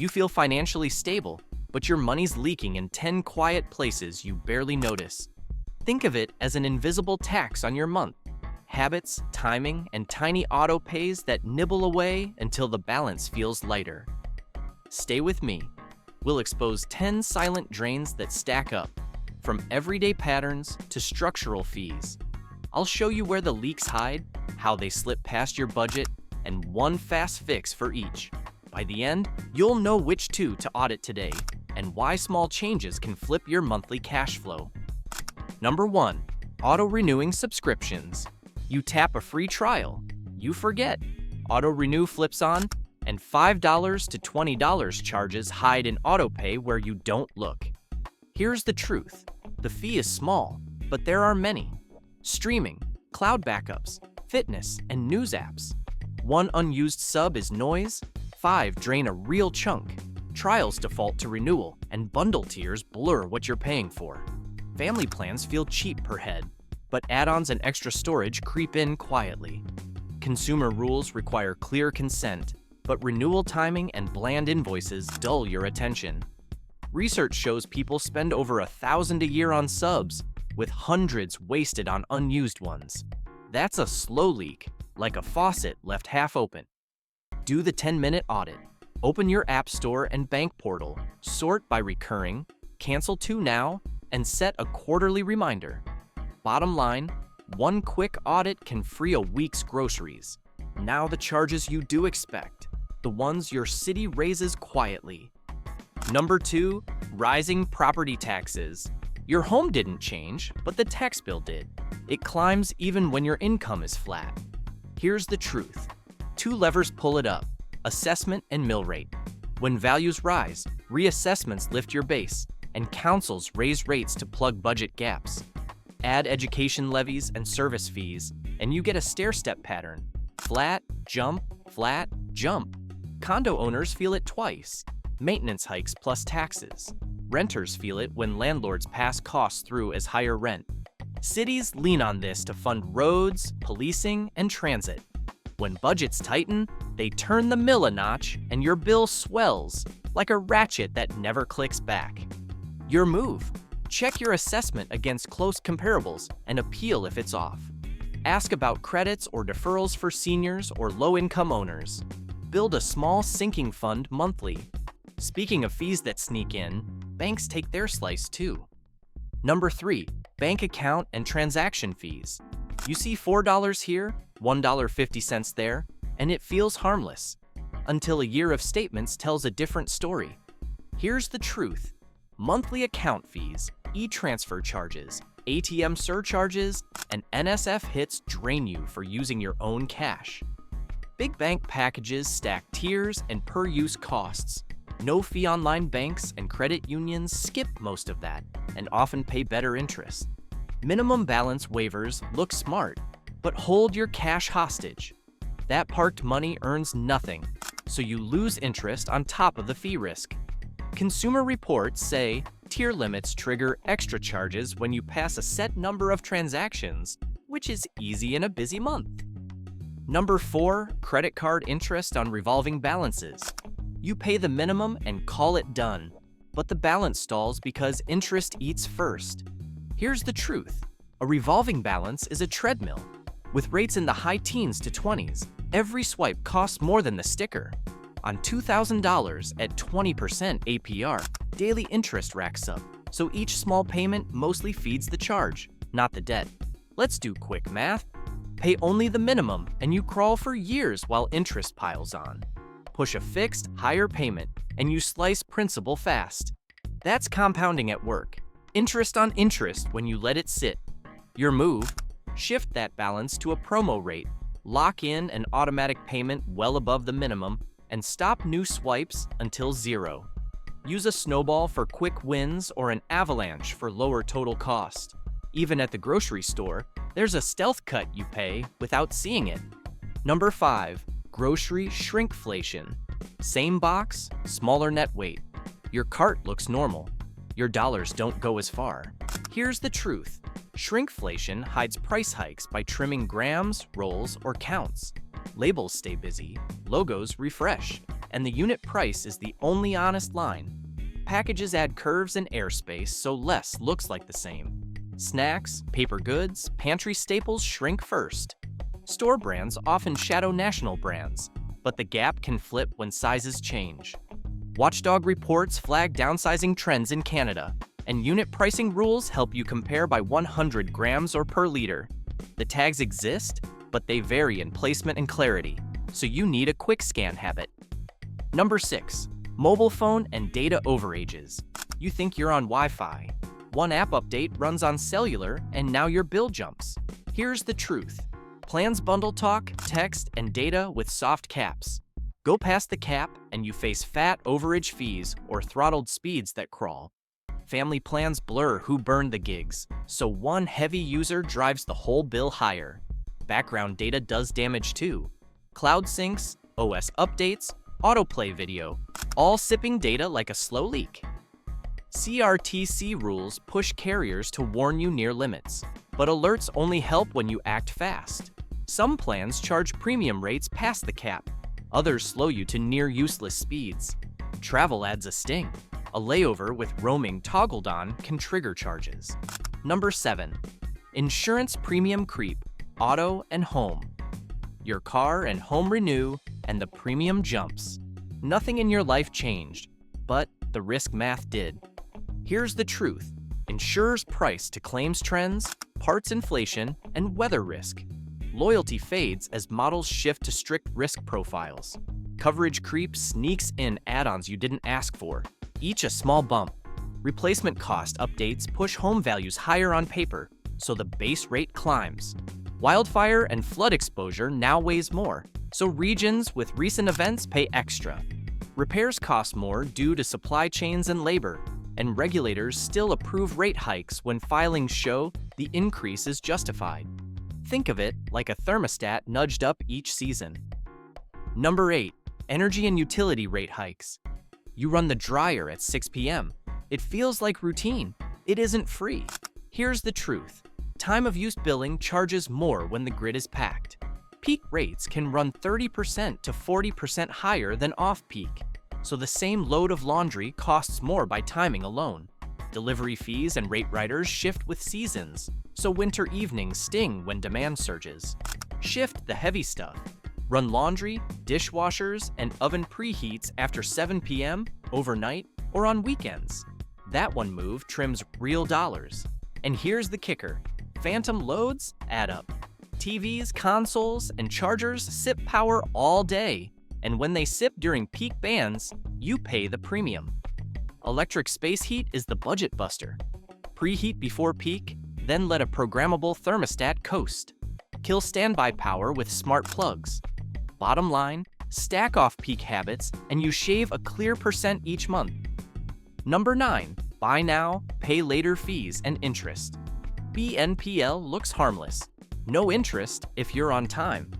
You feel financially stable, but your money's leaking in 10 quiet places you barely notice. Think of it as an invisible tax on your month. Habits, timing, and tiny auto pays that nibble away until the balance feels lighter. Stay with me. We'll expose 10 silent drains that stack up, from everyday patterns to structural fees. I'll show you where the leaks hide, how they slip past your budget, and one fast fix for each. By the end, you'll know which two to audit today and why small changes can flip your monthly cash flow. Number 1. Auto-renewing subscriptions. You tap a free trial. You forget. Auto-renew flips on, and $5 to $20 charges hide in autopay where you don't look. Here's the truth. The fee is small, but there are many. Streaming, cloud backups, fitness, and news apps. One unused sub is noise, 5 drain a real chunk. Trials default to renewal, and bundle tiers blur what you're paying for. Family plans feel cheap per head, but add-ons and extra storage creep in quietly. Consumer rules require clear consent, but renewal timing and bland invoices dull your attention. Research shows people spend over $1,000 a year on subs, with hundreds wasted on unused ones. That's a slow leak, like a faucet left half open. Do the 10-minute audit. Open your app store and bank portal, sort by recurring, cancel to now, and set a quarterly reminder. Bottom line, one quick audit can free a week's groceries. Now the charges you do expect, the ones your city raises quietly. Number 2, rising property taxes. Your home didn't change, but the tax bill did. It climbs even when your income is flat. Here's the truth. 2 levers pull it up: assessment and mill rate. When values rise, reassessments lift your base, and councils raise rates to plug budget gaps. Add education levies and service fees, and you get a stair-step pattern: flat, jump, flat, jump. Condo owners feel it twice: maintenance hikes plus taxes. Renters feel it when landlords pass costs through as higher rent. Cities lean on this to fund roads, policing, and transit. When budgets tighten, they turn the mill a notch, and your bill swells like a ratchet that never clicks back. Your move: check your assessment against close comparables and appeal if it's off. Ask about credits or deferrals for seniors or low-income owners. Build a small sinking fund monthly. Speaking of fees that sneak in, banks take their slice too. Number 3, bank account and transaction fees. You see $4 here, $1.50 there, and it feels harmless, until a year of statements tells a different story. Here's the truth. Monthly account fees, e-transfer charges, ATM surcharges, and NSF hits drain you for using your own cash. Big bank packages stack tiers and per-use costs. No-fee online banks and credit unions skip most of that and often pay better interest. Minimum balance waivers look smart, but hold your cash hostage. That parked money earns nothing, so you lose interest on top of the fee risk. Consumer reports say tier limits trigger extra charges when you pass a set number of transactions, which is easy in a busy month. Number 4, credit card interest on revolving balances. You pay the minimum and call it done, but the balance stalls because interest eats first. Here's the truth. A revolving balance is a treadmill. With rates in the high teens to 20s, every swipe costs more than the sticker. On $2,000 at 20% APR, daily interest racks up, so each small payment mostly feeds the charge, not the debt. Let's do quick math. Pay only the minimum, and you crawl for years while interest piles on. Push a fixed, higher payment, and you slice principal fast. That's compounding at work. Interest on interest when you let it sit. Your move: shift that balance to a promo rate, lock in an automatic payment well above the minimum, and stop new swipes until 0. Use a snowball for quick wins or an avalanche for lower total cost. Even at the grocery store, there's a stealth cut you pay without seeing it. Number 5, grocery shrinkflation. Same box, smaller net weight. Your cart looks normal. Your dollars don't go as far. Here's the truth. Shrinkflation hides price hikes by trimming grams, rolls, or counts. Labels stay busy, logos refresh. and the unit price is the only honest line. Packages add curves and airspace, so less looks like the same. Snacks, paper goods, pantry staples shrink first. Store brands often shadow national brands, but the gap can flip when sizes change. Watchdog reports flag downsizing trends in Canada, and unit pricing rules help you compare by 100 grams or per liter. The tags exist, but they vary in placement and clarity, so you need a quick scan habit. Number 6. Mobile phone and data overages. You think you're on Wi-Fi. One app update runs on cellular, and now your bill jumps. Here's the truth. Plans bundle talk, text, and data with soft caps. Go past the cap, and you face fat overage fees or throttled speeds that crawl. Family plans blur who burned the gigs, so one heavy user drives the whole bill higher. Background data does damage too. Cloud syncs, OS updates, autoplay video, all sipping data like a slow leak. CRTC rules push carriers to warn you near limits, but alerts only help when you act fast. Some plans charge premium rates past the cap. Others slow you to near useless speeds. Travel adds a sting. A layover with roaming toggled on can trigger charges. Number 7. Insurance premium creep, auto and home. Your car and home renew, and the premium jumps. Nothing in your life changed, but the risk math did. Here's the truth. Insurers price to claims trends, parts inflation, and weather risk. Loyalty fades as models shift to strict risk profiles. Coverage creep sneaks in add-ons you didn't ask for, each a small bump. Replacement cost updates push home values higher on paper, so the base rate climbs. Wildfire and flood exposure now weighs more, so regions with recent events pay extra. Repairs cost more due to supply chains and labor, and regulators still approve rate hikes when filings show the increase is justified. Think of it like a thermostat nudged up each season. Number 8. Energy and utility rate hikes. You run the dryer at 6 p.m. It feels like routine. It isn't free. Here's the truth. Time of use billing charges more when the grid is packed. Peak rates can run 30% to 40% higher than off-peak, so the same load of laundry costs more by timing alone. Delivery fees and rate riders shift with seasons, so winter evenings sting when demand surges. Shift the heavy stuff. Run laundry, dishwashers, and oven preheats after 7 p.m., overnight, or on weekends. That one move trims real dollars. And here's the kicker. Phantom loads add up. TVs, consoles, and chargers sip power all day, and when they sip during peak bands, you pay the premium. Electric space heat is the budget buster. Preheat before peak, then let a programmable thermostat coast. Kill standby power with smart plugs. Bottom line, stack off peak habits, and you shave a clear % each month. Number 9. Buy now, pay later fees and interest. BNPL looks harmless. No interest if you're on time.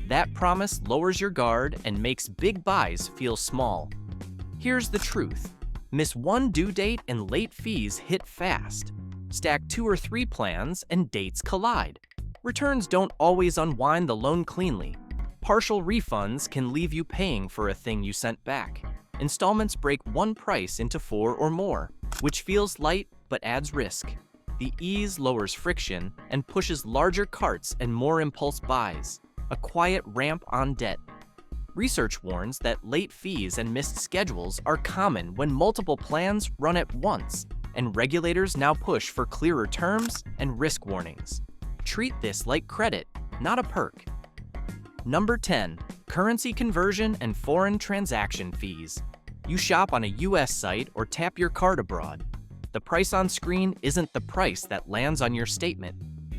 That promise lowers your guard and makes big buys feel small. Here's the truth. Miss one due date and late fees hit fast. Stack 2 or 3 plans and dates collide. Returns don't always unwind the loan cleanly. Partial refunds can leave you paying for a thing you sent back. Installments break one price into 4 or more, which feels light but adds risk. The ease lowers friction and pushes larger carts and more impulse buys, a quiet ramp on debt. Research warns that late fees and missed schedules are common when multiple plans run at once, and regulators now push for clearer terms and risk warnings. Treat this like credit, not a perk. Number 10. Currency conversion and foreign transaction fees. You shop on a US site or tap your card abroad. The price on screen isn't the price that lands on your statement.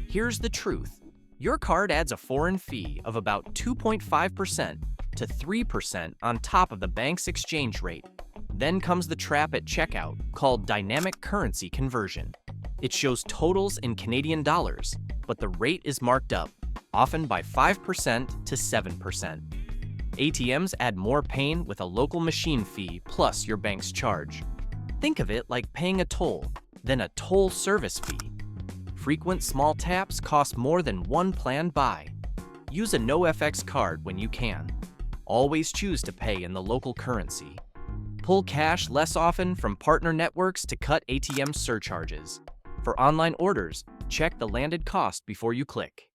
Here's the truth. Your card adds a foreign fee of about 2.5% to 3% on top of the bank's exchange rate. Then comes the trap at checkout, called dynamic currency conversion. It shows totals in Canadian dollars, but the rate is marked up, often by 5% to 7%. ATMs add more pain with a local machine fee plus your bank's charge. Think of it like paying a toll, then a toll service fee. Frequent small taps cost more than one planned buy. Use a NoFX card when you can. Always choose to pay in the local currency. Pull cash less often from partner networks to cut ATM surcharges. For online orders, check the landed cost before you click.